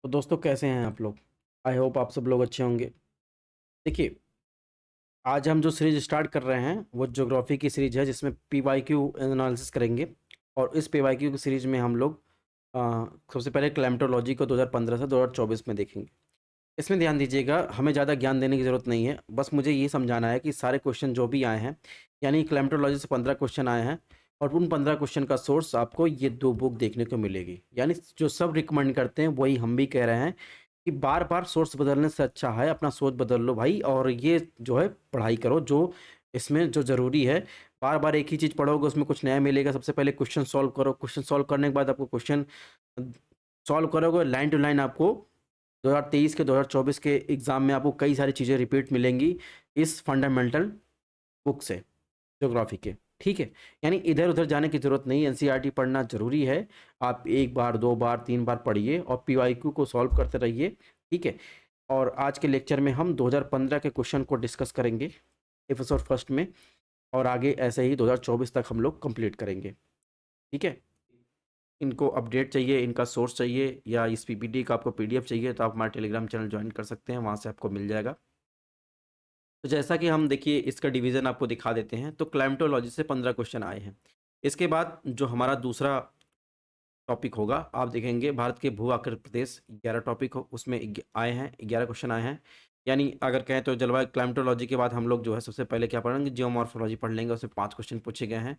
तो दोस्तों कैसे हैं आप लोग? आई होप आप सब लोग अच्छे होंगे। देखिए, आज हम जो सीरीज़ स्टार्ट कर रहे हैं वो ज्योग्राफी की सीरीज़ है जिसमें पीवाईक्यू एनालिसिस करेंगे। और इस पीवाईक्यू की सीरीज़ में हम लोग सबसे पहले क्लाइमेटोलॉजी को 2015 से 2024 में देखेंगे। इसमें ध्यान दीजिएगा, हमें ज़्यादा ज्ञान देने की ज़रूरत नहीं है, बस मुझे ये समझाना है कि सारे क्वेश्चन जो भी आए हैं, यानी क्लाइमेटोलॉजी से 15 क्वेश्चन आए हैं और उन 15 क्वेश्चन का सोर्स आपको ये 2 बुक देखने को मिलेगी। यानी जो सब रिकमेंड करते हैं वही हम भी कह रहे हैं कि बार-बार सोर्स बदलने से अच्छा है अपना सोच बदल लो भाई, और ये जो है पढ़ाई करो जो इसमें जो ज़रूरी है। बार-बार एक ही चीज़ पढ़ोगे उसमें कुछ नया मिलेगा। सबसे पहले क्वेश्चन सॉल्व करो, क्वेश्चन सॉल्व करने के बाद आपको क्वेश्चन सॉल्व करोगे लाइन टू लाइन, आपको 2023 के 2024 के एग्ज़ाम में आपको कई सारी चीज़ें रिपीट मिलेंगी इस फंडामेंटल बुक से, ज्योग्राफी के, ठीक है? यानी इधर-उधर जाने की ज़रूरत नहीं है, एनसीईआरटी पढ़ना ज़रूरी है। आप 1 बार, 2 बार, 3 बार पढ़िए और पीवाईक्यू को सॉल्व करते रहिए, ठीक है? और आज के लेक्चर में हम 2015 के क्वेश्चन को डिस्कस करेंगे एपिसोड फर्स्ट में, और आगे ऐसे ही 2024 तक हम लोग कंप्लीट करेंगे, ठीक है? इनको अपडेट चाहिए, इनका सोर्स चाहिए या इस पीपीटी का आपको पीडीएफ चाहिए तो आप हमारा टेलीग्राम चैनल ज्वाइन कर सकते हैं, वहाँ से आपको मिल जाएगा। तो जैसा कि हम देखिए इसका डिवीज़न आपको दिखा देते हैं, तो क्लाइमेटोलॉजी से 15 क्वेश्चन आए हैं। इसके बाद जो हमारा दूसरा टॉपिक होगा, आप देखेंगे भारत के भू आकृति प्रदेश, 11 टॉपिक हो उसमें आए हैं, 11 क्वेश्चन आए हैं। यानी अगर कहें तो जलवायु क्लाइमेटोलॉजी के बाद हम लोग जो है सबसे पहले क्या पढ़ेंगे, जियोमॉर्फोलॉजी पढ़ लेंगे, उसमें 5 क्वेश्चन पूछे गए हैं।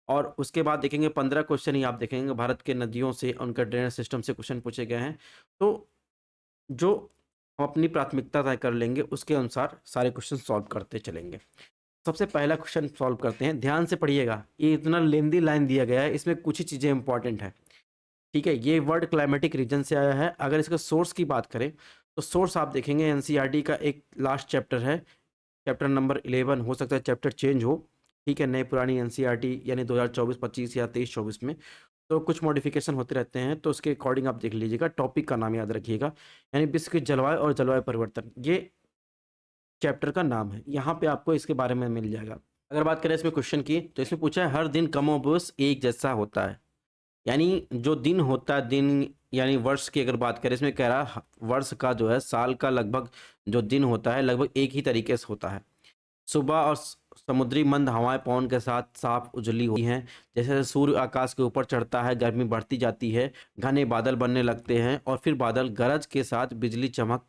और उसके बाद देखेंगे 15 क्वेश्चन ही आप देखेंगे भारत के नदियों से, उनका ड्रेनेज सिस्टम से क्वेश्चन पूछे गए हैं। तो जो हम अपनी प्राथमिकता तय कर लेंगे उसके अनुसार सारे क्वेश्चन सॉल्व करते चलेंगे। सबसे पहला क्वेश्चन सॉल्व करते हैं, ध्यान से पढ़िएगा, ये इतना लेंदी लाइन दिया गया है, इसमें कुछ ही चीज़ें इंपॉर्टेंट हैं, ठीक है? ये वर्ड क्लाइमेटिक रीजन से आया है। अगर इसका सोर्स की बात करें तो सोर्स आप देखेंगे एनसीईआरटी का एक लास्ट चैप्टर है, चैप्टर नंबर 11, हो सकता है चैप्टर चेंज हो, ठीक है? नई पुरानी एनसीईआरटी यानी 2024-25 या 23-24 में तो कुछ मॉडिफिकेशन होते रहते हैं, तो उसके अकॉर्डिंग आप देख लीजिएगा, टॉपिक का नाम याद रखिएगा, यानी विश्व की जलवायु और जलवायु परिवर्तन, ये चैप्टर का नाम है। यहाँ पे आपको इसके बारे में मिल जाएगा। अगर बात करें इसमें क्वेश्चन की, तो इसमें पूछा है हर दिन कमोबेश एक जैसा होता है। यानी जो दिन होता है, दिन यानी वर्ष की अगर बात करें, इसमें कह रहा है वर्ष का जो है, साल का लगभग जो दिन होता है लगभग एक ही तरीके से होता है। सुबह और समुद्री मंद हवाएं पवन के साथ साफ उजली होती हैं। जैसे जैसे सूर्य आकाश के ऊपर चढ़ता है, गर्मी बढ़ती जाती है, घने बादल बनने लगते हैं और फिर बादल गरज के साथ, बिजली चमक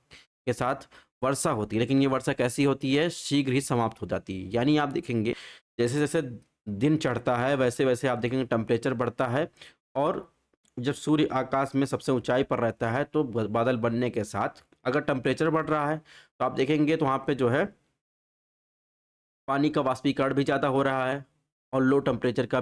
के साथ वर्षा होती है। लेकिन ये वर्षा कैसी होती है? शीघ्र ही समाप्त हो जाती है। यानी आप देखेंगे जैसे जैसे दिन चढ़ता है वैसे वैसे आप देखेंगे टेम्परेचर बढ़ता है, और जब सूर्य आकाश में सबसे ऊंचाई पर रहता है तो बादल बनने के साथ अगर टेम्परेचर बढ़ रहा है तो आप देखेंगे तो वहाँ पे जो है पानी का वाष्पीकरण भी ज़्यादा हो रहा है और लो प्रेशर का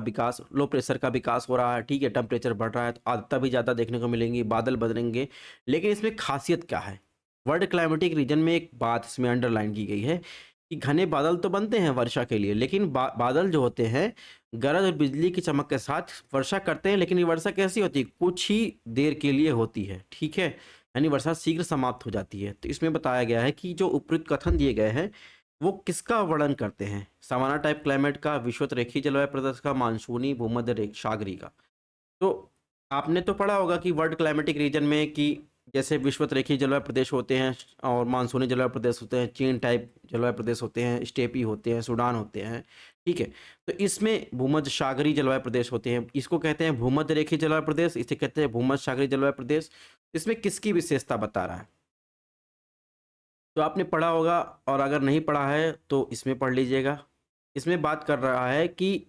विकास हो रहा है, ठीक है? टेम्परेचर बढ़ रहा है तो आर्द्रता भी ज़्यादा देखने को मिलेंगी, बादल बदलेंगे। लेकिन इसमें खासियत क्या है? वर्ल्ड क्लाइमेटिक रीजन में एक बात इसमें अंडरलाइन की गई है कि घने बादल तो बनते हैं वर्षा के लिए, लेकिन बादल जो होते हैं गरज और बिजली की चमक के साथ वर्षा करते हैं, लेकिन ये वर्षा कैसी होती है? कुछ ही देर के लिए होती है, ठीक है? यानी वर्षा शीघ्र समाप्त हो जाती है। तो इसमें बताया गया है कि जो उपयुक्त कथन दिए गए हैं वो किसका वर्णन करते हैं? सामान्य टाइप क्लाइमेट का, विषुवत-रेखीय जलवायु प्रदेश का, मानसूनी, भूमध्य सागरीय का। तो आपने तो पढ़ा होगा कि वर्ल्ड क्लाइमेटिक रीजन में कि जैसे विषुवत-रेखीय जलवायु प्रदेश होते हैं और मानसूनी जलवायु प्रदेश होते हैं, चीन टाइप जलवायु प्रदेश होते हैं, स्टेपी होते हैं, सूडान होते हैं, ठीक है? तो इसमें भूमध्य सागरीय जलवायु प्रदेश होते हैं। इसको कहते हैं भूमध्य रेखीय जलवायु प्रदेश, इसे कहते हैं भूमध्य सागरीय जलवायु प्रदेश। इसमें किसकी विशेषता बता रहा है? तो आपने पढ़ा होगा, और अगर नहीं पढ़ा है तो इसमें पढ़ लीजिएगा। इसमें बात कर रहा है कि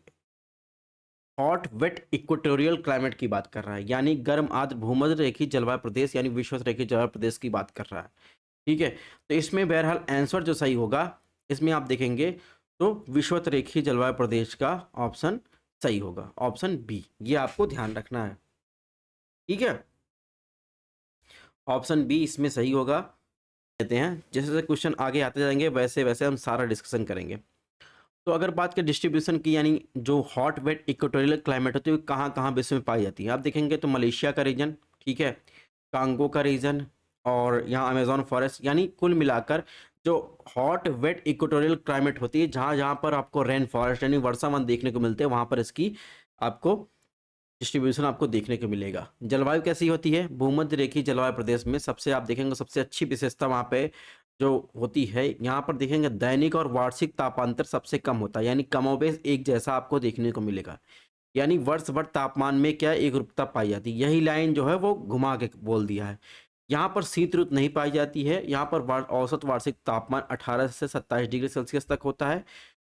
हॉट वेट इक्वेटोरियल क्लाइमेट की बात कर रहा है, यानी गर्म आर्द्र भूमध्य रेखीय जलवायु प्रदेश यानी विषुवत रेखीय जलवायु प्रदेश की बात कर रहा है, ठीक है? तो इसमें बहरहाल आंसर जो सही होगा, इसमें आप देखेंगे तो विषुवत रेखीय जलवायु प्रदेश का ऑप्शन सही होगा, ऑप्शन बी। ये आपको ध्यान रखना है, ठीक है? ऑप्शन बी इसमें सही होगा। कहते हैं जैसे जैसे क्वेश्चन आगे आते जाएंगे वैसे वैसे हम सारा डिस्कशन करेंगे। तो अगर बात करें डिस्ट्रीब्यूशन की, यानी जो हॉट वेट इक्वेटोरियल क्लाइमेट होती है वो कहाँ कहाँ विश्व में पाई जाती है, आप देखेंगे तो मलेशिया का रीजन, ठीक है, कांगो का रीजन और यहाँ अमेजोन फॉरेस्ट, यानी कुल मिलाकर जो हॉट वेट इक्वेटोरियल क्लाइमेट होती है, जहाँ जहाँ पर आपको रेन फॉरेस्ट यानी वर्षावन देखने को मिलते हैं, वहाँ पर इसकी आपको डिस्ट्रीब्यूशन आपको देखने को मिलेगा। जलवायु कैसी होती है? भूमध्य रेखीय जलवायु प्रदेश में सबसे आप देखेंगे सबसे अच्छी विशेषता वहाँ पे जो होती है, यहाँ पर देखेंगे दैनिक और वार्षिक तापांतर सबसे कम होता है, यानी कमोबेश एक जैसा आपको देखने को मिलेगा। यानी वर्ष भर तापमान में क्या एकरूपता पाई जाती है। यही लाइन जो है वो घुमा के बोल दिया है। यहाँ पर शीत ऋतु नहीं पाई जाती है। यहाँ पर औसत वार्षिक तापमान 18 से 27 डिग्री सेल्सियस तक होता है।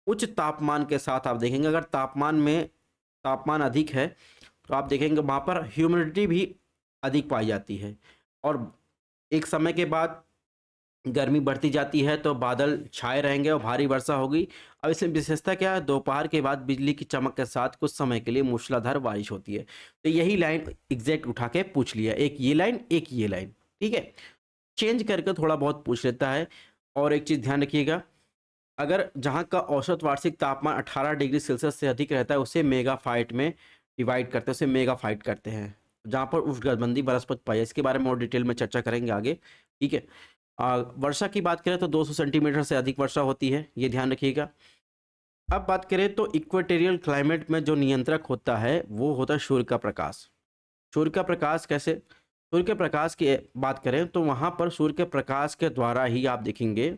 उच्च तापमान के साथ आप देखेंगे अगर तापमान अधिक है तो आप देखेंगे वहाँ पर ह्यूमिडिटी भी अधिक पाई जाती है और एक समय के बाद गर्मी बढ़ती जाती है तो बादल छाए रहेंगे और भारी वर्षा होगी। अब इसमें विशेषता क्या है? दोपहर के बाद बिजली की चमक के साथ कुछ समय के लिए मूसलाधार बारिश होती है। तो यही लाइन एग्जैक्ट उठा के पूछ लिया, एक ये लाइन एक ये लाइन, ठीक है। चेंज करके थोड़ा बहुत पूछ लेता है। और एक चीज़ ध्यान रखिएगा, अगर जहाँ का औसत वार्षिक तापमान 18 डिग्री सेल्सियस से अधिक रहता है उसे मेगाफाइट में डिवाइड करते हैं, उसे मेगाफाइट करते हैं, जहाँ पर उष्णकटिबंधीय वनस्पति पाई है। इसके बारे में और डिटेल में चर्चा करेंगे आगे, ठीक है। वर्षा की बात करें तो 200 सेंटीमीटर से अधिक वर्षा होती है, ये ध्यान रखिएगा। अब बात करें तो इक्वेटोरियल क्लाइमेट में जो नियंत्रक होता है वो होता है सूर्य का प्रकाश। सूर्य का प्रकाश कैसे? सूर्य के प्रकाश की बात करें तो वहाँ पर सूर्य के प्रकाश के द्वारा ही आप देखेंगे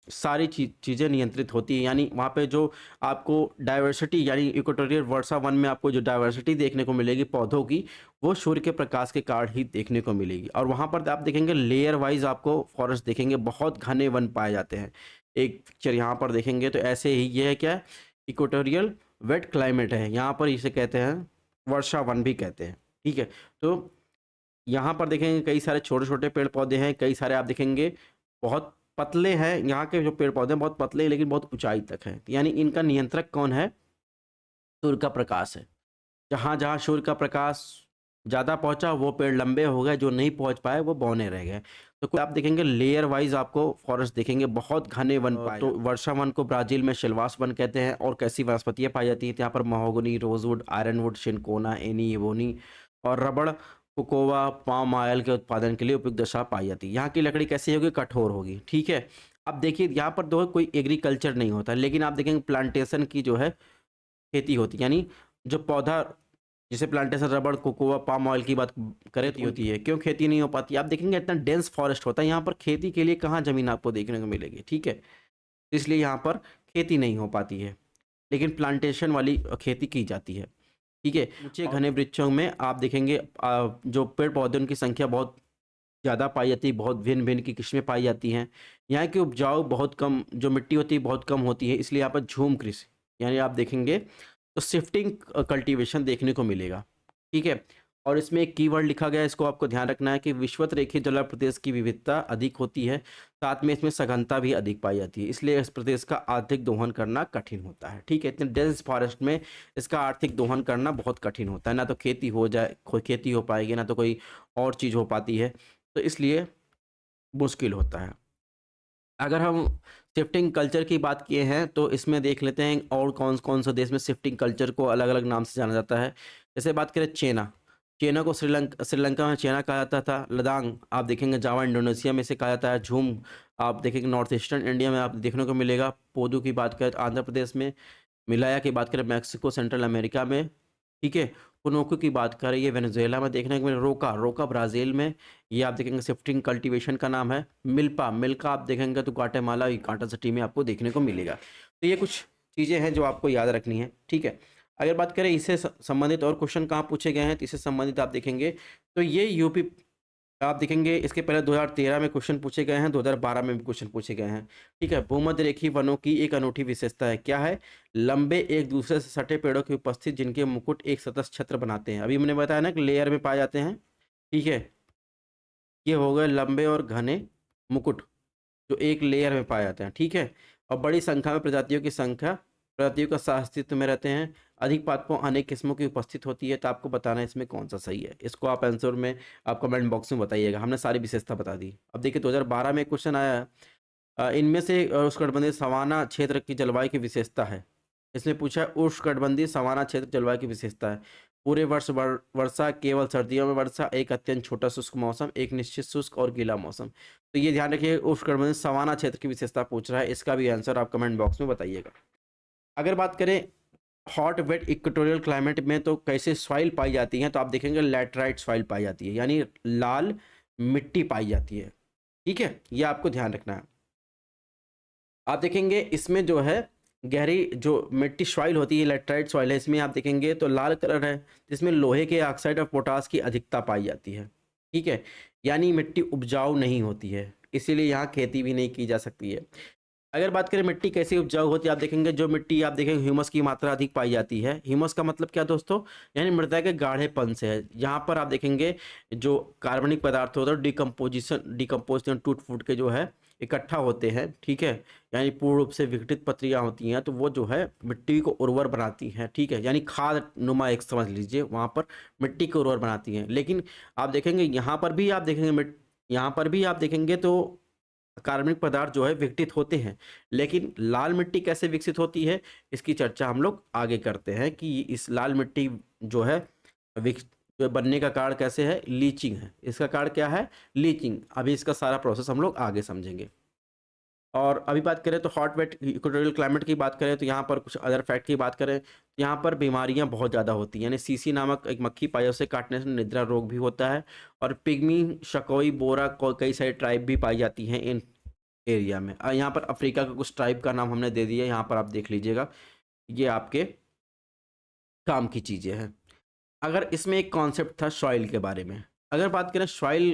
सारी चीज़ें नियंत्रित होती हैं। यानी वहाँ पे जो आपको डाइवर्सिटी, यानी इक्वेटोरियल वर्षा वन में आपको जो डाइवर्सिटी देखने को मिलेगी पौधों की, वो सूर्य के प्रकाश के कारण ही देखने को मिलेगी। और वहाँ पर आप देखेंगे लेयर वाइज आपको फॉरेस्ट देखेंगे, बहुत घने वन पाए जाते हैं। एक पिक्चर यहाँ पर देखेंगे तो ऐसे ही ये है क्या? इक्वेटोरियल वेट क्लाइमेट है, यहाँ पर इसे कहते हैं वर्षा वन भी कहते हैं, ठीक है। तो यहाँ पर देखेंगे कई सारे छोटे छोटे पेड़ पौधे हैं, कई सारे आप देखेंगे बहुत पतले हैं। यहाँ के जो पेड़ पौधे हैं बहुत पतले हैं लेकिन बहुत ऊंचाई तक हैं, यानी इनका नियंत्रक कौन है? सूर्य का प्रकाश है। जहाँ जहाँ सूर्य का प्रकाश ज़्यादा पहुँचा वो पेड़ लंबे हो गए, जो नहीं पहुँच पाए वो बौने रह गए। तो कोई आप देखेंगे लेयर वाइज आपको फॉरेस्ट देखेंगे, बहुत घने वन पाए। तो वर्षा वन को ब्राज़ील में सिल्वास वन कहते हैं। और कैसी वनस्पतियाँ पाई जाती हैं? तो यहाँ पर mahogany, rosewood, Ironwood, cinchona, any, ebony और रबड़, कोकोआ, पाम ऑयल के उत्पादन के लिए उपयुक्त दशा पाई जाती है। यहाँ की लकड़ी कैसी होगी? कठोर होगी, ठीक है। अब देखिए यहाँ पर दो कोई एग्रीकल्चर नहीं होता, लेकिन आप देखेंगे प्लांटेशन की जो है खेती होती है, यानी जो पौधा, जैसे प्लांटेशन रबड़, कोकोआ, पाम ऑयल की बात करें तो होती है। क्यों खेती नहीं हो पाती? आप देखेंगे इतना डेंस फॉरेस्ट होता है, यहाँ पर खेती के लिए कहाँ ज़मीन आपको देखने को मिलेगी, ठीक है। इसलिए यहाँ पर खेती नहीं हो पाती है, लेकिन प्लांटेशन वाली खेती की जाती है, ठीक है। ऊंचे घने वृक्षों में आप देखेंगे जो पेड़ पौधे उनकी संख्या बहुत ज़्यादा पाई जाती है, बहुत भिन्न भिन्न की किस्में पाई जाती हैं। यहाँ की उपजाऊ बहुत कम, जो मिट्टी होती है बहुत कम होती है, इसलिए यहाँ पर झूम कृषि, यानी आप देखेंगे तो शिफ्टिंग कल्टीवेशन देखने को मिलेगा, ठीक है। और इसमें एक कीवर्ड लिखा गया है, इसको आपको ध्यान रखना है कि विषुवत रेखीय जलवायु प्रदेश की विविधता अधिक होती है, साथ में इसमें सघनता भी अधिक पाई जाती है, इसलिए इस प्रदेश का आर्थिक दोहन करना कठिन होता है, ठीक है। इतने डेंस फॉरेस्ट में इसका आर्थिक दोहन करना बहुत कठिन होता है, ना तो खेती हो जाए, खेती हो पाएगी, ना तो कोई और चीज़ हो पाती है, तो इसलिए मुश्किल होता है। अगर हम शिफ्टिंग कल्चर की बात किए हैं तो इसमें देख लेते हैं और कौन कौन से देश में शिफ्टिंग कल्चर को अलग अलग नाम से जाना जाता है। जैसे बात करें चेना, चेना को श्रीलंका में चेना कहा जाता था। लदांग आप देखेंगे जावा इंडोनेशिया में से कहा जाता है। झूम आप देखेंगे नॉर्थ ईस्टर्न इंडिया में आप देखने को मिलेगा। पोदू की बात करें तो आंध्र प्रदेश में, मिलाया की बात करें मैक्सिको सेंट्रल अमेरिका में, ठीक है। पुनोको की बात करें ये वेनेजुएला में देखने को मिले। रोका, रोका ब्राज़ील में, ये आप देखेंगे शिफ्टिंग कल्टीवेशन का नाम है। मिल्पा, मिल्का आप देखेंगे तो ग्वाटेमाला कांटा सिटी में आपको देखने को मिलेगा। तो ये कुछ चीज़ें हैं जो आपको याद रखनी है, ठीक है। अगर बात करें इससे संबंधित और क्वेश्चन कहाँ पूछे गए हैं तो इससे संबंधित आप देखेंगे तो ये यूपी आप देखेंगे इसके पहले 2013 में क्वेश्चन पूछे गए हैं, 2012 में भी क्वेश्चन पूछे गए हैं, ठीक है। भूमध्य रेखीय वनों की एक अनूठी विशेषता है, क्या है? लंबे एक दूसरे से सटे पेड़ों की उपस्थिति जिनके मुकुट एक सतत छत्र बनाते हैं। अभी मैंने बताया ना कि लेयर में पाए जाते हैं, ठीक है। ये हो गए लंबे और घने मुकुट जो एक लेयर में पाए जाते हैं, ठीक है। और बड़ी संख्या में प्रजातियों का सह अस्तित्व में रहते हैं। अधिक पादपों अनेक किस्मों की उपस्थित होती है। तो आपको बताना है इसमें कौन सा सही है। इसको आप आंसर में आप कमेंट बॉक्स में बताइएगा। हमने सारी विशेषता बता दी। अब देखिए 2012 में एक क्वेश्चन आया, इनमें से उष्णकटिबंधीय सवाना क्षेत्र की जलवायु की विशेषता है। इसमें पूछा है उष्णकटिबंधीय सवाना क्षेत्र जलवायु की विशेषता है। पूरे वर्ष वर्षा, केवल सर्दियों में वर्षा, एक अत्यंत छोटा शुष्क मौसम, एक निश्चित शुष्क और गीला मौसम। तो ये ध्यान रखिए उष्णकटिबंधीय सवाना क्षेत्र की विशेषता पूछ रहा है। इसका भी आंसर आप कमेंट बॉक्स में बताइएगा। अगर बात करें हॉट वेट इक्वेटोरियल क्लाइमेट में तो कैसे सॉइल पाई जाती हैं, तो आप देखेंगे लैटराइट सॉइल पाई जाती है, यानी लाल मिट्टी पाई जाती है। ठीक है, ये आपको ध्यान रखना है। आप देखेंगे इसमें जो है गहरी जो मिट्टी सॉइल होती है, लैटराइट सॉइल है, इसमें आप देखेंगे तो लाल कलर है, जिसमें लोहे के ऑक्साइड और पोटास की अधिकता पाई जाती है। ठीक है, यानी मिट्टी उपजाऊ नहीं होती है, इसीलिए यहाँ खेती भी नहीं की जा सकती है। अगर बात करें मिट्टी कैसे उपजाऊ होती है, आप देखेंगे जो मिट्टी आप देखेंगे ह्यूमस की मात्रा अधिक पाई जाती है। ह्यूमस का मतलब क्या दोस्तों, यानी मृदा के गाढ़ेपन से है। यहाँ पर आप देखेंगे जो कार्बनिक पदार्थ होता है डिकम्पोजिशन टूट फूट के जो है इकट्ठा होते हैं। ठीक है, यानी पूर्ण रूप से विघटित पत्रियाँ होती हैं, तो वो जो है मिट्टी को उर्वर बनाती हैं। ठीक है, यानी खाद नुमा एक समझ लीजिए, वहाँ पर मिट्टी को उर्वर बनाती हैं। लेकिन आप देखेंगे यहाँ पर भी आप देखेंगे यहाँ पर भी आप देखेंगे तो कार्बनिक पदार्थ जो है विघटित होते हैं। लेकिन लाल मिट्टी कैसे विकसित होती है, इसकी चर्चा हम लोग आगे करते हैं कि इस लाल मिट्टी जो है जो बनने का कारण कैसे है, लीचिंग है। इसका कारण क्या है, लीचिंग। अभी इसका सारा प्रोसेस हम लोग आगे समझेंगे। और अभी बात करें तो हॉट वेट इक्वेटोरियल क्लाइमेट की बात करें, तो यहाँ पर कुछ अदर फैक्ट की बात करें, यहाँ पर बीमारियाँ बहुत ज़्यादा होती हैं। यानी सीसी नामक एक मक्खी पाई है, उसे काटने से निद्रा रोग भी होता है। और पिग्मी शकोई बोरा कई सारी ट्राइब भी पाई जाती हैं इन एरिया में। यहाँ पर अफ्रीका का कुछ ट्राइब का नाम हमने दे दिया, यहाँ पर आप देख लीजिएगा, ये आपके काम की चीज़ें हैं। अगर इसमें एक कॉन्सेप्ट था सॉइल के बारे में, अगर बात करें सॉइल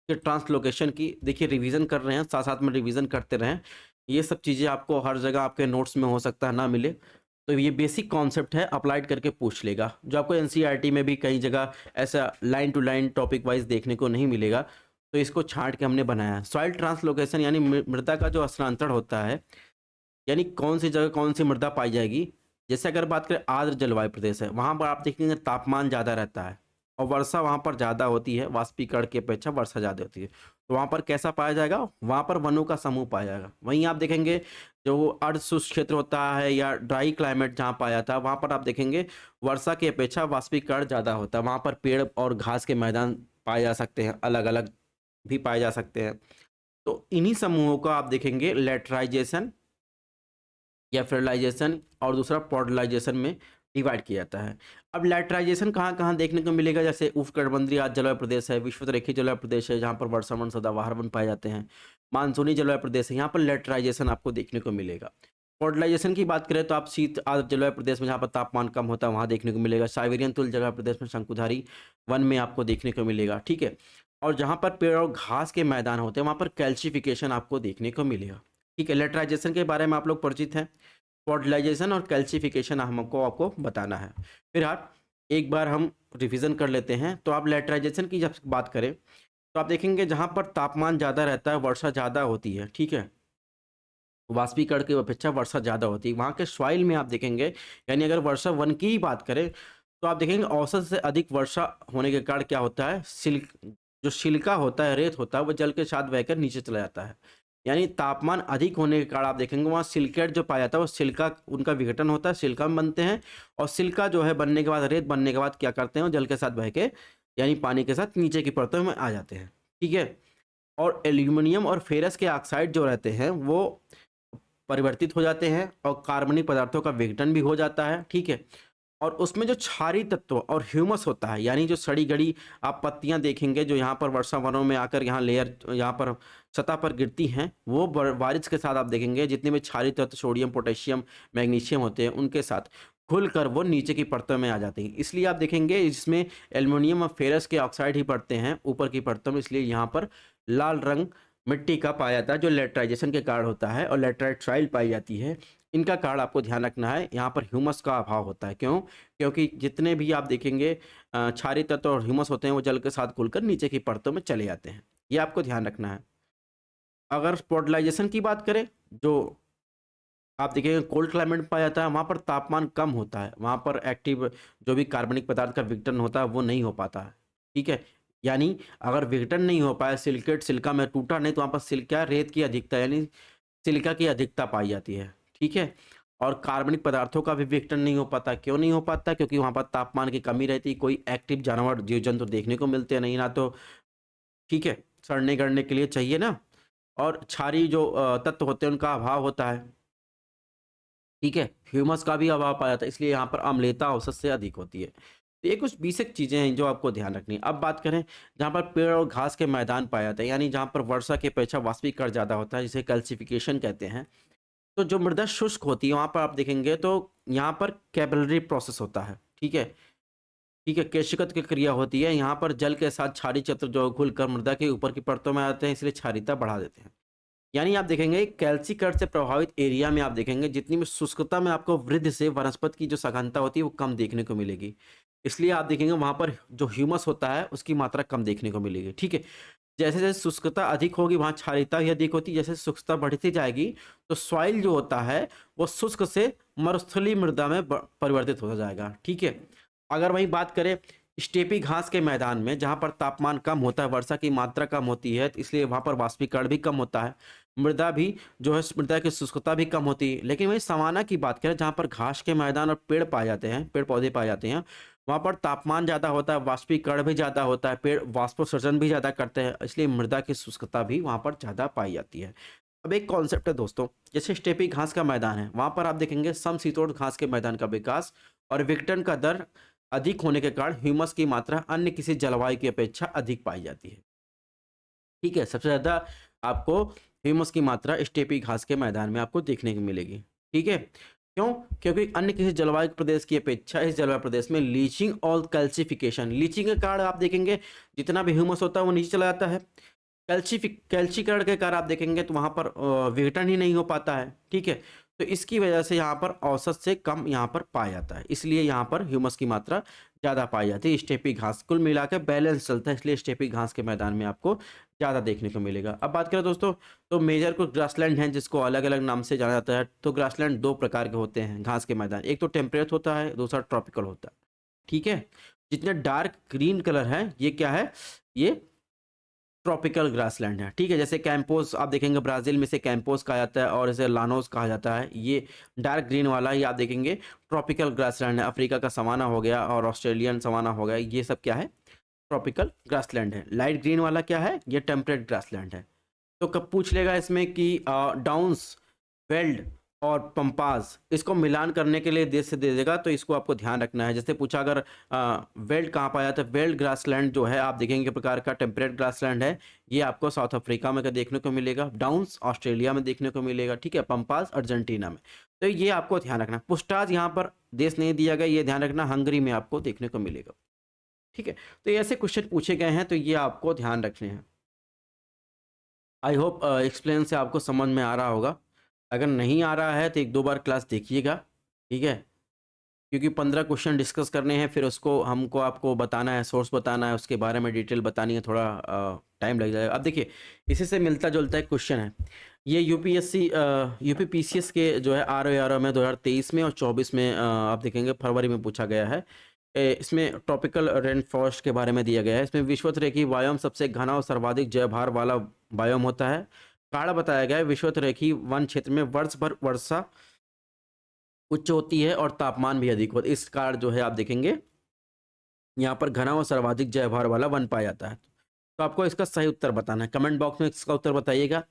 के ट्रांसलोकेशन की, देखिए रिवीजन कर रहे हैं, साथ साथ में रिवीजन करते रहें। ये सब चीज़ें आपको हर जगह आपके नोट्स में हो सकता है ना मिले, तो ये बेसिक कॉन्सेप्ट है, अप्लाइड करके पूछ लेगा। जो आपको एनसीईआरटी में भी कई जगह ऐसा line to line topic wise देखने को नहीं मिलेगा, तो इसको छांट के हमने बनाया है। सॉइल ट्रांसलोकेशन यानी मृदा का जो हस्तांतरण होता है, यानी कौन सी जगह कौन सी मृदा पाई जाएगी। जैसे अगर बात करें आर्द्र जलवायु प्रदेश है, वहाँ पर आप देखेंगे तापमान ज़्यादा रहता है और वर्षा वहाँ पर ज़्यादा होती है, वाष्पीकरण की अपेक्षा वर्षा ज़्यादा होती है, तो वहाँ पर कैसा पाया जाएगा, वहाँ पर वनों का समूह पाया जाएगा। वहीं आप देखेंगे जो अर्ध शुष्क क्षेत्र होता है या ड्राई क्लाइमेट जहाँ पाया जाता है, वहाँ पर आप देखेंगे वर्षा की अपेक्षा वाष्पीकरण ज़्यादा होता है, वहाँ पर पेड़ और घास के मैदान पाए जा सकते हैं, अलग अलग भी पाए जा सकते हैं। तो इन्हीं समूहों को आप देखेंगे लेटराइजेशन या फर्टिलाइजेशन और दूसरा पॉडलाइजेशन में डिवाइड किया जाता है। अब लैटराइजेशन कहाँ-कहाँ देखने को मिलेगा, जैसे उष्णकटिबंधीय आर्द्र जलवायु प्रदेश है, विषुवत जलवायु प्रदेश है, जहाँ पर वर्षावन सदाबहार वन पाए जाते हैं। मानसूनी जलवायु प्रदेश है, यहाँ पर लैटराइजेशन आपको देखने को मिलेगा। पॉडलाइजेशन की बात करें तो आप शीत आर्द्र जलवायु प्रदेश में जहाँ पर तापमान कम होता है, वहाँ देखने को मिलेगा। साइबेरियन तुल्य जलवायु प्रदेश में शंकुधारी वन में आपको देखने को मिलेगा। ठीक है, और जहाँ पर पेड़ और घास के मैदान होते हैं, वहाँ पर कैल्शिफिकेशन आपको देखने को मिलेगा। ठीक है, लेटराइजेशन के बारे में आप लोग परिचित हैं। पॉडलाइजेशन और कैल्शिफिकेशन हमको आपको बताना है। फिर आप एक बार हम रिवीजन कर लेते हैं। तो आप लेटराइजेशन की जब बात करें, तो आप देखेंगे जहाँ पर तापमान ज़्यादा रहता है, वर्षा ज़्यादा होती है। ठीक है, वाष्पीकरण की अपेक्षा वर्षा ज़्यादा होती है। वहाँ के सॉइल में आप देखेंगे, यानी अगर वर्षा वन की ही बात करें, तो आप देखेंगे औसत से अधिक वर्षा होने के कारण क्या होता है, जो सिलिका होता है, रेत होता है, वो जल के साथ बहकर नीचे चला जाता है। यानी तापमान अधिक होने के कारण आप देखेंगे वहाँ सिलिकेट जो पाया जाता है, वो सिलिका उनका विघटन होता है, सिलिका में बनते हैं। और सिलिका जो है बनने के बाद, रेत बनने के बाद क्या करते हैं, वो जल के साथ बह के यानी पानी के साथ नीचे की परतों में आ जाते हैं। ठीक है, और एल्यूमिनियम और फेरस के ऑक्साइड जो रहते हैं, वो परिवर्तित हो जाते हैं और कार्बनिक पदार्थों का विघटन भी हो जाता है। ठीक है, और उसमें जो क्षारीय तत्व और ह्यूमस होता है, यानी जो सड़ी गड़ी आप पत्तियां देखेंगे जो यहाँ पर वर्षा वनों में आकर यहाँ लेयर यहाँ पर सतह पर गिरती हैं, वो बारिश के साथ आप देखेंगे जितने भी क्षारीय तत्व सोडियम पोटेशियम मैग्नीशियम होते हैं, उनके साथ घुलकर वो नीचे की परतों में आ जाते हैं। इसलिए आप देखेंगे इसमें एल्युमिनियम और फेरस के ऑक्साइड ही पड़ते हैं ऊपर की परतों में, इसलिए यहाँ पर लाल रंग मिट्टी का पाया जाता है, जो लेटराइजेशन के कारण होता है, और लेटराइट सॉइल पाई जाती है। इनका कारण आपको ध्यान रखना है, यहाँ पर ह्यूमस का अभाव होता है। क्यों? क्योंकि जितने भी आप देखेंगे क्षारीय तत्व और ह्यूमस होते हैं, वो जल के साथ घुलकर नीचे की परतों में चले जाते हैं। ये आपको ध्यान रखना है। अगर स्पॉटलाइजेशन की बात करें, जो आप देखिएगा कोल्ड क्लाइमेट में पाया जाता है, वहाँ पर तापमान कम होता है, वहाँ पर एक्टिव जो भी कार्बनिक पदार्थ का विघटन होता है वो नहीं हो पाता है। ठीक है, यानी अगर विघटन नहीं हो पाया, सिलिका में टूटा नहीं, तो वहाँ पर सिलिका रेत की अधिकता यानी सिलिका की अधिकता पाई जाती है। ठीक है, और कार्बनिक पदार्थों का भी विघटन नहीं हो पाता। क्यों नहीं हो पाता? क्योंकि वहाँ पर तापमान की कमी रहती, कोई एक्टिव जानवर जीव जंतु देखने को मिलते नहीं ना, तो ठीक है, सड़ने गड़ने के लिए चाहिए ना। और क्षारीय जो तत्व होते हैं उनका अभाव होता है। ठीक है, ह्यूमस का भी अभाव पाया जाता है, इसलिए यहाँ पर अम्लता औसत से अधिक होती है। तो ये कुछ बेसिक चीज़ें हैं जो आपको ध्यान रखनी है। अब बात करें जहाँ पर पेड़ और घास के मैदान पाए जाते हैं, यानी जहाँ पर वर्षा की अपेक्षा वाष्पीकरण ज़्यादा होता है, जिसे कैल्सिफिकेशन कहते हैं। तो जो मृदा शुष्क होती है वहाँ पर आप देखेंगे तो यहाँ पर कैपिलरी प्रोसेस होता है, ठीक है? ठीक है, केशिकत की क्रिया होती है, यहाँ पर जल के साथ क्षारीय तत्व जो घुलकर मृदा के ऊपर की परतों में आते हैं, इसलिए क्षारीयता बढ़ा देते हैं। यानी आप देखेंगे कैल्सीकरण से प्रभावित एरिया में आप देखेंगे जितनी भी शुष्कता में आपको वृद्धि से वनस्पति की जो सघनता होती है वो कम देखने को मिलेगी। इसलिए आप देखेंगे वहाँ पर जो ह्यूमस होता है उसकी मात्रा कम देखने को मिलेगी, ठीक है? जैसे-जैसे शुष्कता अधिक होगी वहाँ क्षारीयता भी अधिक होती है, जैसे शुष्कता बढ़ती जाएगी तो सॉइल जो होता है वो शुष्क से मरुस्थलीय मृदा में परिवर्तित होता जाएगा, ठीक है? अगर वहीं बात करें स्टेपी घास के मैदान में जहाँ पर तापमान कम होता है, वर्षा की मात्रा कम होती है, तो इसलिए वहाँ पर वाष्पीकरण भी कम होता है। मृदा भी जो है मृदा की शुष्कता भी कम होती है। लेकिन वहीं सवाना की बात करें जहाँ पर घास के मैदान और पेड़ पाए जाते हैं, पेड़-पौधे पाए जाते हैं, वहाँ पर तापमान ज़्यादा होता है, वाष्पीकरण भी ज़्यादा होता है, पेड़ वाष्पोत्सर्जन भी ज़्यादा करते हैं, इसलिए मृदा की शुष्कता भी वहाँ पर ज़्यादा पाई जाती है। अब एक कॉन्सेप्ट है दोस्तों, जैसे स्टेपी घास का मैदान है, वहाँ पर आप देखेंगे समशीतोष्ण घास के मैदान का विकास और विघटन का दर अधिक होने के कारण ह्यूमस की मात्रा अन्य किसी जलवायु की अपेक्षा अधिक पाई जाती है। ठीक है, सबसे ज़्यादा आपको ह्यूमस की मात्रा स्टेपी घास के मैदान में आपको देखने को मिलेगी। ठीक है? क्यों? क्योंकि अन्य किसी जलवायु प्रदेश की अपेक्षा इस जलवायु प्रदेश में लीचिंग और कैल्सिफिकेशन, लीचिंग के कारण आप देखेंगे जितना भी ह्यूमस होता है वो नीचे चला जाता है। कैल्शीकरण के कारण आप देखेंगे तो वहाँ पर विघटन ही नहीं हो पाता है, ठीक है? तो इसकी वजह से यहाँ पर औसत से कम यहाँ पर पाया जाता है, इसलिए यहाँ पर ह्यूमस की मात्रा ज़्यादा पाई जाती है। स्टेपी घास कुल मिला के बैलेंस चलता है, इसलिए स्टेपी घास के मैदान में आपको ज़्यादा देखने को मिलेगा। अब बात करें दोस्तों, तो मेजर कुछ ग्रासलैंड हैं जिसको अलग-अलग नाम से जाना जाता है। तो ग्रासलैंड 2 प्रकार के होते हैं घास के मैदान, एक तो टेम्परेट होता है, दूसरा ट्रॉपिकल होता है, ठीक है? जितने डार्क ग्रीन कलर है, ये क्या है? ये ट्रॉपिकल ग्रासलैंड है, ठीक है? जैसे कैंपोस आप देखेंगे ब्राज़ील में इसे कैंपोस कहा जाता है और इसे लानोस कहा जाता है। ये डार्क ग्रीन वाला ही आप देखेंगे ट्रॉपिकल ग्रासलैंड है। अफ्रीका का सवाना हो गया और ऑस्ट्रेलियन सवाना हो गया, ये सब क्या है? ट्रॉपिकल ग्रासलैंड है। लाइट ग्रीन वाला क्या है? ये टेम्परेट ग्रासलैंड है। तो कब पूछ लेगा इसमें कि डाउन्स, वेल्ड और पंपास इसको मिलान करने के लिए देश से दे देगा, तो इसको आपको ध्यान रखना है। जैसे पूछा अगर वेल्ड कहाँ पाया जाता है, वेल्ड ग्रासलैंड जो है आप देखेंगे प्रकार का टेम्परेट ग्रासलैंड है, ये आपको साउथ अफ्रीका में देखने को मिलेगा, डाउन्स ऑस्ट्रेलिया में देखने को मिलेगा, ठीक है? पंपास अर्जेंटीना में। तो ये आपको ध्यान रखना। पुस्टाज यहाँ पर देश नहीं दिया गया, ये ध्यान रखना, हंगरी में आपको देखने को मिलेगा, ठीक है? तो ये ऐसे क्वेश्चन पूछे गए हैं, तो ये आपको ध्यान रखने हैं। आई होप एक्सप्लेन से आपको समझ में आ रहा होगा। अगर नहीं आ रहा है तो 1-2 बार क्लास देखिएगा, ठीक है? क्योंकि 15 क्वेश्चन डिस्कस करने हैं, फिर उसको हमको आपको बताना है, सोर्स बताना है, उसके बारे में डिटेल बतानी है, थोड़ा टाइम लग जाएगा। अब देखिए, इसी से मिलता-जुलता एक क्वेश्चन है। ये यूपीएससी यूपी पीसीएस के जो है आरओ में 2023 में और 24 में आप देखेंगे फरवरी में पूछा गया है। इसमें ट्रॉपिकल रेन फॉरेस्ट के बारे में दिया गया है। इसमें विषुवतरेखीय बायोम सबसे घना और सर्वाधिक जैवभार वाला बायोम होता है। कारण बताया गया है विषुवतरेखीय वन क्षेत्र में वर्ष भर वर्षा उच्च होती है और तापमान भी अधिक होता है। इस कारण जो है आप देखेंगे यहाँ पर घना और सर्वाधिक जैवभार वाला वन पाया जाता है। तो आपको इसका सही उत्तर बताना है, कमेंट बॉक्स में इसका उत्तर बताइएगा।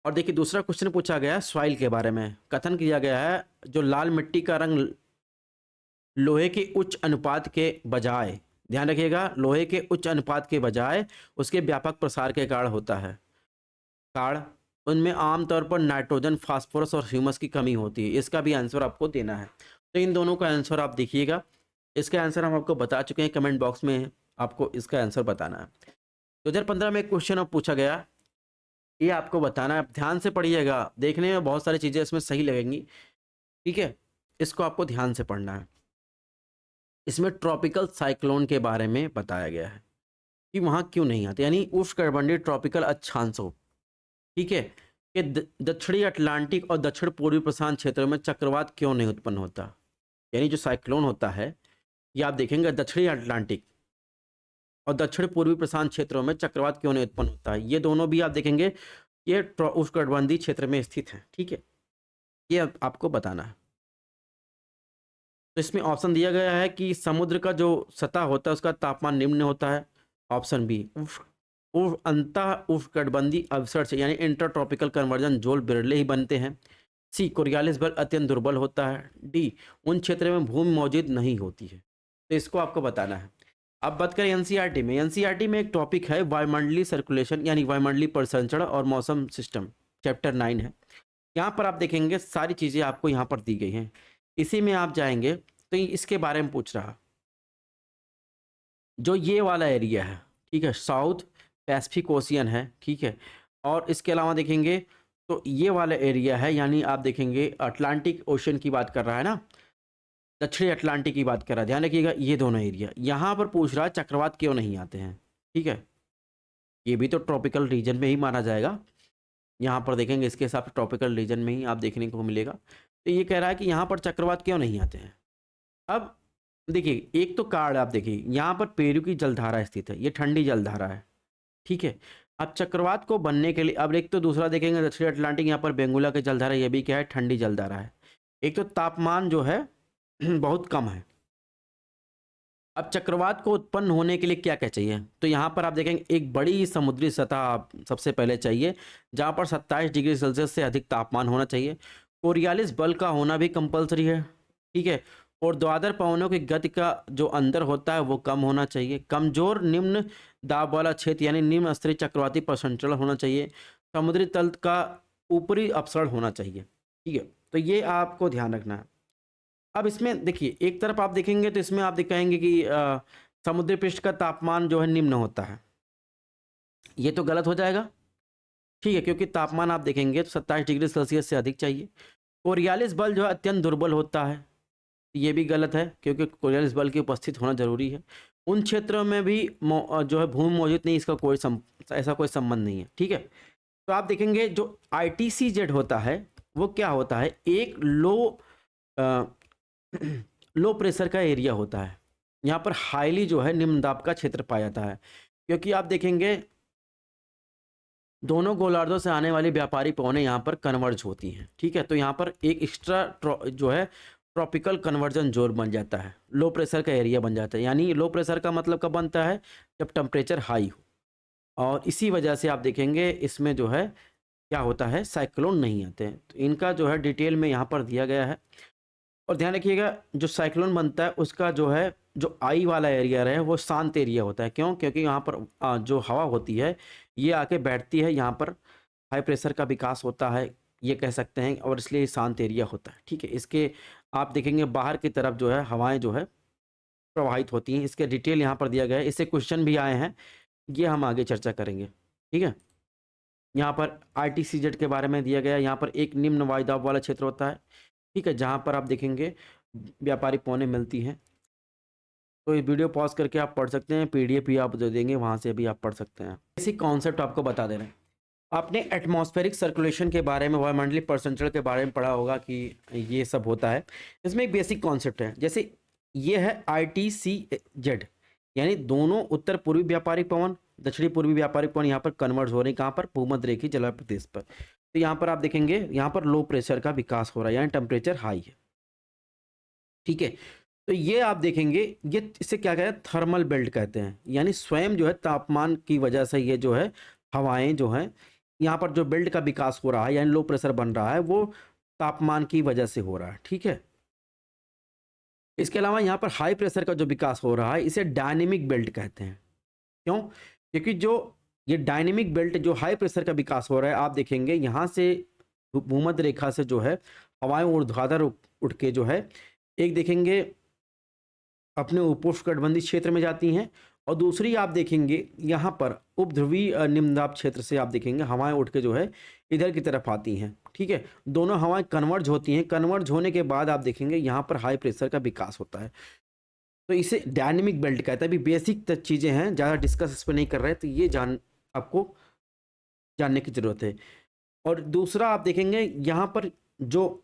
और देखिए दूसरा क्वेश्चन पूछा गया है सॉइल के बारे में। कथन किया गया है जो लाल मिट्टी का रंग लोहे के उच्च अनुपात के बजाय, ध्यान रखिएगा, लोहे के उच्च अनुपात के बजाय उसके व्यापक प्रसार के कारण होता है। कारण उनमें आमतौर पर नाइट्रोजन, फास्फोरस और ह्यूमस की कमी होती है। इसका भी आंसर आपको देना है। तो इन दोनों का आंसर आप देखिएगा। इसका आंसर हम आपको बता चुके हैं, कमेंट बॉक्स में आपको इसका आंसर बताना है। 2015 में एक क्वेश्चन अब पूछा गया, ये आपको बताना है। आप ध्यान से पढ़िएगा, देखने में बहुत सारी चीज़ें इसमें सही लगेंगी, ठीक है? इसको आपको ध्यान से पढ़ना है। इसमें ट्रॉपिकल साइक्लोन के बारे में बताया गया है कि वहाँ क्यों नहीं आते, यानी उष्णकटिबंधीय ट्रॉपिकल अक्षांशों, ठीक है? कि दक्षिणी अटलांटिक और दक्षिण पूर्वी प्रशांत क्षेत्रों में चक्रवात क्यों नहीं उत्पन्न होता। यानी जो साइक्लोन होता है ये आप देखेंगे दक्षिणी अटलांटिक और दक्षिण पूर्वी प्रशांत क्षेत्रों में चक्रवात क्यों नहीं उत्पन्न होता है। ये दोनों भी आप देखेंगे ये उष्णकटिबंधीय क्षेत्र में स्थित है, ठीक है? ये आपको बताना है। तो इसमें ऑप्शन दिया गया है कि समुद्र का जो सतह होता है उसका तापमान निम्न होता है। ऑप्शन बी अंतः उष्णकटिबंधीय अवसर्ज यानी इंटरट्रॉपिकल कन्वर्जन जोल बिरले ही बनते हैं। सी कोरियालिस बल अत्यंत दुर्बल होता है। डी उन क्षेत्र में भूमि मौजूद नहीं होती है। तो इसको आपको बताना है। अब बात करें एनसीईआरटी में। एनसीईआरटी में एक टॉपिक है वायुमंडलीय सर्कुलेशन यानी वायुमंडलीय परिसंचरण और मौसम सिस्टम, चैप्टर 9 है। यहाँ पर आप देखेंगे सारी चीज़ें आपको यहाँ पर दी गई हैं। इसी में आप जाएंगे तो इसके बारे में पूछ रहा, जो ये वाला एरिया है, ठीक है, साउथ पैसिफिक ओशियन है, ठीक है। और इसके अलावा देखेंगे तो ये वाला एरिया है, यानी आप देखेंगे अटलांटिक ओशन की बात कर रहा है ना, दक्षिणी अटलांटिक की बात कर रहा है। ध्यान रखिएगा ये दोनों एरिया। यहाँ पर पूछ रहा है चक्रवात क्यों नहीं आते हैं, ठीक है। ये भी तो ट्रॉपिकल रीजन में ही माना जाएगा। यहाँ पर देखेंगे इसके हिसाब से ट्रॉपिकल रीजन में ही आप देखने को मिलेगा। तो ये कह रहा है कि यहाँ पर चक्रवात क्यों नहीं आते हैं। अब देखिए एक तो कार्ड आप देखिए, यहाँ पर पेरू की जलधारा स्थित है, ये ठंडी जलधारा है, ठीक है। अब चक्रवात को बनने के लिए, अब एक तो दूसरा देखेंगे दक्षिण अटलांटिक, यहाँ पर बेंगुला की जलधारा, ये भी क्या है, ठंडी जलधारा है। एक तो तापमान जो है बहुत कम है। अब चक्रवात को उत्पन्न होने के लिए क्या क्या चाहिए, तो यहाँ पर आप देखेंगे एक बड़ी समुद्री सतह सबसे पहले चाहिए, जहाँ पर 27 डिग्री सेल्सियस से अधिक तापमान होना चाहिए। कोरियालिस बल का होना भी कंपलसरी है, ठीक है। और द्वादर पवनों की गति का जो अंदर होता है वो कम होना चाहिए। कमजोर निम्न दाब वाला क्षेत्र यानी निम्न स्तरीय चक्रवाती प्रसंचरण होना चाहिए। समुद्री तल का ऊपरी अपसरण होना चाहिए, ठीक है। तो ये आपको ध्यान रखना है। अब इसमें देखिए एक तरफ आप देखेंगे तो इसमें आप दिखाएंगे कि समुद्री पृष्ठ का तापमान जो है निम्न होता है, ये तो गलत हो जाएगा, ठीक है, क्योंकि तापमान आप देखेंगे तो 27 डिग्री सेल्सियस से अधिक चाहिए। कोरियालिस बल जो है अत्यंत दुर्बल होता है, ये भी गलत है, क्योंकि कोरियालिस बल की उपस्थित होना जरूरी है। उन क्षेत्रों में भी जो है भूमि मौजूद नहीं, इसका कोई ऐसा कोई संबंध नहीं है, ठीक है। तो आप देखेंगे जो ITCZ होता है वो क्या होता है, एक लो प्रेशर का एरिया होता है। यहाँ पर हाईली जो है निम्न दाब का क्षेत्र पाया जाता है, क्योंकि आप देखेंगे दोनों गोलार्धों से आने वाली व्यापारी पवनें यहाँ पर कन्वर्ज होती हैं, ठीक है। तो यहाँ पर एक एक्स्ट्रा जो है ट्रॉपिकल कन्वर्जन जोन बन जाता है, लो प्रेशर का एरिया बन जाता है। यानी लो प्रेशर का मतलब कब बनता है, जब टेम्परेचर हाई हो। और इसी वजह से आप देखेंगे इसमें जो है क्या होता है, साइक्लोन नहीं आते हैं। तो इनका जो है डिटेल में यहाँ पर दिया गया है। और ध्यान रखिएगा जो साइक्लोन बनता है उसका जो है जो आई वाला एरिया रहे वो शांत एरिया होता है। क्यों, क्योंकि यहाँ पर जो हवा होती है ये आके बैठती है, यहाँ पर हाई प्रेशर का विकास होता है ये कह सकते हैं, और इसलिए ये शांत एरिया होता है, ठीक है। इसके आप देखेंगे बाहर की तरफ जो है हवाएं जो है प्रवाहित होती हैं। इसके डिटेल यहाँ पर दिया गया है, इससे क्वेश्चन भी आए हैं, ये हम आगे चर्चा करेंगे, ठीक है। यहाँ पर ITCZ के बारे में दिया गया है। यहाँ पर एक निम्न वायुदाब वाला क्षेत्र होता है, ठीक है, जहाँ पर आप देखेंगे व्यापारी पौने मिलती हैं। तो ये वीडियो पॉज करके आप पढ़ सकते हैं, PDF भी आप दे देंगे, वहाँ से भी आप पढ़ सकते हैं। बेसिक कॉन्सेप्ट आपको बता दे रहे हैं। आपने एटमॉस्फेरिक सर्कुलेशन के बारे में, वायुमंडलीय परिसंचरण के बारे में पढ़ा होगा कि ये सब होता है। इसमें एक बेसिक कॉन्सेप्ट है, जैसे ये है ITCZ, यानी दोनों उत्तर पूर्वी व्यापारी पवन, दक्षिणी पूर्वी व्यापारी पवन यहाँ पर कन्वर्ज हो रहे हैं, कहाँ पर, भूमध्य रेखीय जलवायु प्रदेश पर। तो यहाँ पर आप देखेंगे यहाँ पर लो प्रेशर का विकास हो रहा है, यानी टेम्परेचर हाई है, ठीक है। तो ये आप देखेंगे ये इसे क्या कहते हैं, थर्मल बेल्ट कहते हैं। यानी स्वयं जो है तापमान की वजह से ये जो है हवाएं जो हैं यहाँ पर जो बेल्ट का विकास हो रहा है यानी लो प्रेशर बन रहा है वो तापमान की वजह से हो रहा है, ठीक है। इसके अलावा यहाँ पर हाई प्रेशर का जो विकास हो रहा है इसे डायनेमिक बेल्ट कहते हैं। क्यों, क्योंकि जो ये डायनेमिक बेल्ट जो हाई प्रेशर का विकास हो रहा है, आप देखेंगे यहाँ से भूमध्य रेखा से जो है हवाएं ऊर्ध्वाधर उठ के जो है एक देखेंगे अपने उपोष्णकटिबंधीय क्षेत्र में जाती हैं, और दूसरी आप देखेंगे यहाँ पर उपध्रुवीय निम्नदाब क्षेत्र से आप देखेंगे हवाएं उठ के जो है इधर की तरफ आती हैं, ठीक है। दोनों हवाएं कन्वर्ज होती हैं, कन्वर्ज होने के बाद आप देखेंगे यहाँ पर हाई प्रेशर का विकास होता है। तो इसे डायनेमिक बेल्ट कहता है। अभी बेसिक चीज़ें हैं, ज़्यादा डिस्कस इस पर नहीं कर रहे, तो ये आपको जानने की ज़रूरत है। और दूसरा आप देखेंगे यहाँ पर जो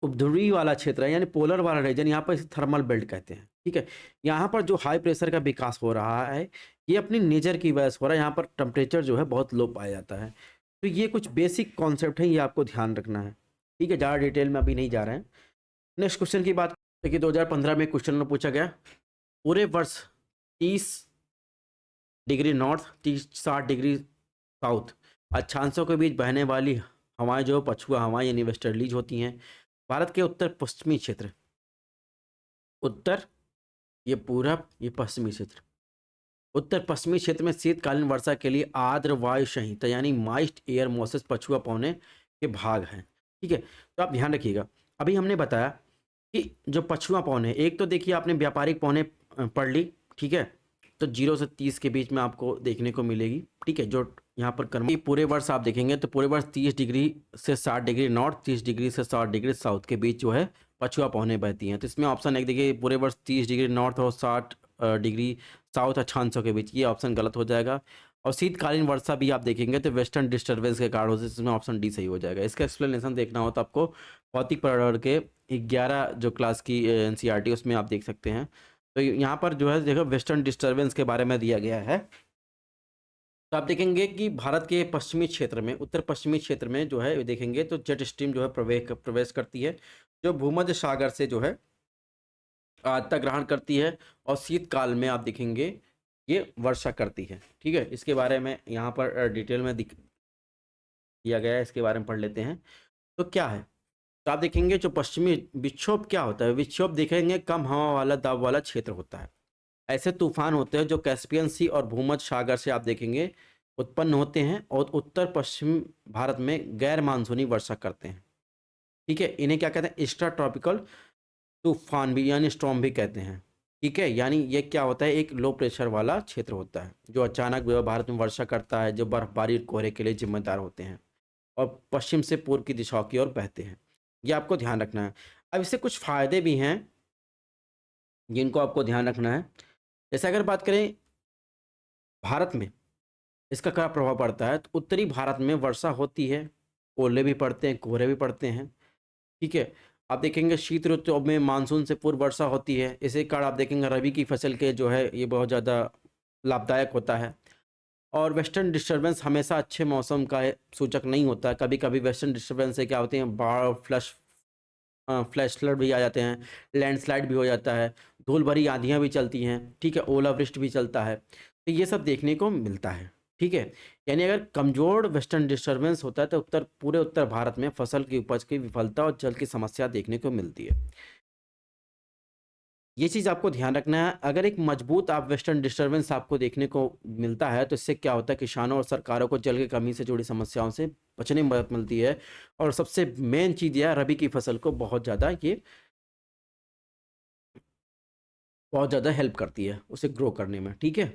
उपध्रुवीय वाला क्षेत्र है यानी पोलर वाला रीजन, यहाँ पर इसे थर्मल बेल्ट कहते हैं, ठीक है। यहाँ पर जो हाई प्रेशर का विकास हो रहा है ये अपनी नेचर की वजह से हो रहा है, यहाँ पर टेम्परेचर जो है बहुत लो पाया जाता है। तो ये कुछ बेसिक कॉन्सेप्ट हैं, ये आपको ध्यान रखना है, ठीक है। ज़्यादा डिटेल में अभी नहीं जा रहे हैं। नेक्स्ट क्वेश्चन की बात देखिए, 2015 में क्वेश्चन में पूछा गया, पूरे वर्ष 30 डिग्री नॉर्थ 60 डिग्री साउथ अक्षांशों के बीच बहने वाली हवाएं जो पछुआ हवाएं यानी वेस्टर्लीज होती हैं। भारत के उत्तर पश्चिमी क्षेत्र, उत्तर, ये पूरब, ये पश्चिमी क्षेत्र, उत्तर पश्चिमी क्षेत्र में शीतकालीन वर्षा के लिए आर्द्र वायु संहिता यानी माइस्ट एयर मोसेस पछुआ पौने के भाग हैं। ठीक है, तो आप ध्यान रखिएगा, अभी हमने बताया कि जो पछुआ पौने, एक तो देखिए आपने व्यापारिक पौने पढ़ ली, ठीक है, तो 0 से 30 के बीच में आपको देखने को मिलेगी। ठीक है, जो यहाँ पर कर्म पूरे वर्ष आप देखेंगे तो पूरे वर्ष 30 डिग्री से 60 डिग्री नॉर्थ, 30 डिग्री से 60 डिग्री साउथ के बीच जो है पछुआ पौने बहती हैं। तो इसमें ऑप्शन एक देखिए, पूरे वर्ष 30 डिग्री नॉर्थ और 60 डिग्री साउथ अक्षांशों के बीच, ये ऑप्शन गलत हो जाएगा। और शीतकालीन वर्षा भी आप देखेंगे तो वेस्टर्न डिस्टर्बेंस के कारण होते हैं, इसमें ऑप्शन डी सही हो जाएगा। इसका एक्सप्लेनेशन देखना हो तो आपको भौतिक पर्यावरण के 11 जो क्लास की एनसीईआरटी उसमें आप देख सकते हैं। तो यहाँ पर जो है देखो वेस्टर्न डिस्टर्बेंस के बारे में दिया गया है। तो आप देखेंगे कि भारत के पश्चिमी क्षेत्र में, उत्तर पश्चिमी क्षेत्र में जो है देखेंगे तो जेट स्ट्रीम जो है प्रवेश करती है, जो भूमध्य सागर से जो है आर्द्रता ग्रहण करती है और शीतकाल में आप देखेंगे ये वर्षा करती है। ठीक है, इसके बारे में यहाँ पर डिटेल में दिया गया है, इसके बारे में पढ़ लेते हैं। तो क्या है, तो आप देखेंगे जो पश्चिमी विक्षोभ क्या होता है, विक्षोभ देखेंगे कम हवा वाला दाब वाला क्षेत्र होता है। ऐसे तूफान होते हैं जो कैस्पियन सी और भूमध्य सागर से आप देखेंगे उत्पन्न होते हैं और उत्तर पश्चिम भारत में गैर मानसूनी वर्षा करते हैं। ठीक है, इन्हें क्या कहते हैं, एक्स्ट्रा ट्रॉपिकल तूफान भी यानी स्टॉर्म भी कहते हैं। ठीक है, यानी ये क्या होता है, एक लो प्रेशर वाला क्षेत्र होता है जो अचानक भारत में वर्षा करता है, जो बर्फबारी और कोहरे के लिए जिम्मेदार होते हैं और पश्चिम से पूर्व की दिशाओं की ओर बहते हैं। ये आपको ध्यान रखना है। अब इससे कुछ फायदे भी हैं जिनको आपको ध्यान रखना है। जैसे अगर बात करें भारत में इसका क्या प्रभाव पड़ता है, तो उत्तरी भारत में वर्षा होती है, ओले भी पड़ते हैं, कोहरे भी पड़ते हैं। ठीक है, आप देखेंगे शीत ऋतु में मानसून से पूर्व वर्षा होती है, इसी कारण आप देखेंगे रबी की फसल के जो है ये बहुत ज़्यादा लाभदायक होता है। और वेस्टर्न डिस्टर्बेंस हमेशा अच्छे मौसम का सूचक नहीं होता है, कभी कभी वेस्टर्न डिस्टर्बेंस से क्या होते हैं, बाढ़, फ्लैश फ्लड भी आ जाते हैं, लैंडस्लाइड भी हो जाता है, धूल भरी आंधियाँ भी चलती हैं। ठीक है, ओलावृष्टि भी चलता है, तो ये सब देखने को मिलता है। ठीक है, यानी अगर कमज़ोर वेस्टर्न डिस्टर्बेंस होता है तो पूरे उत्तर भारत में फसल की उपज की विफलता और जल की समस्या देखने को मिलती है। ये चीज़ आपको ध्यान रखना है। अगर एक मजबूत आप वेस्टर्न डिस्टर्बेंस आपको देखने को मिलता है तो इससे क्या होता है, किसानों और सरकारों को जल की कमी से जुड़ी समस्याओं से बचने में मदद मिलती है। और सबसे मेन चीज़ यह है, रबी की फसल को बहुत ज़्यादा हेल्प करती है उसे ग्रो करने में। ठीक है,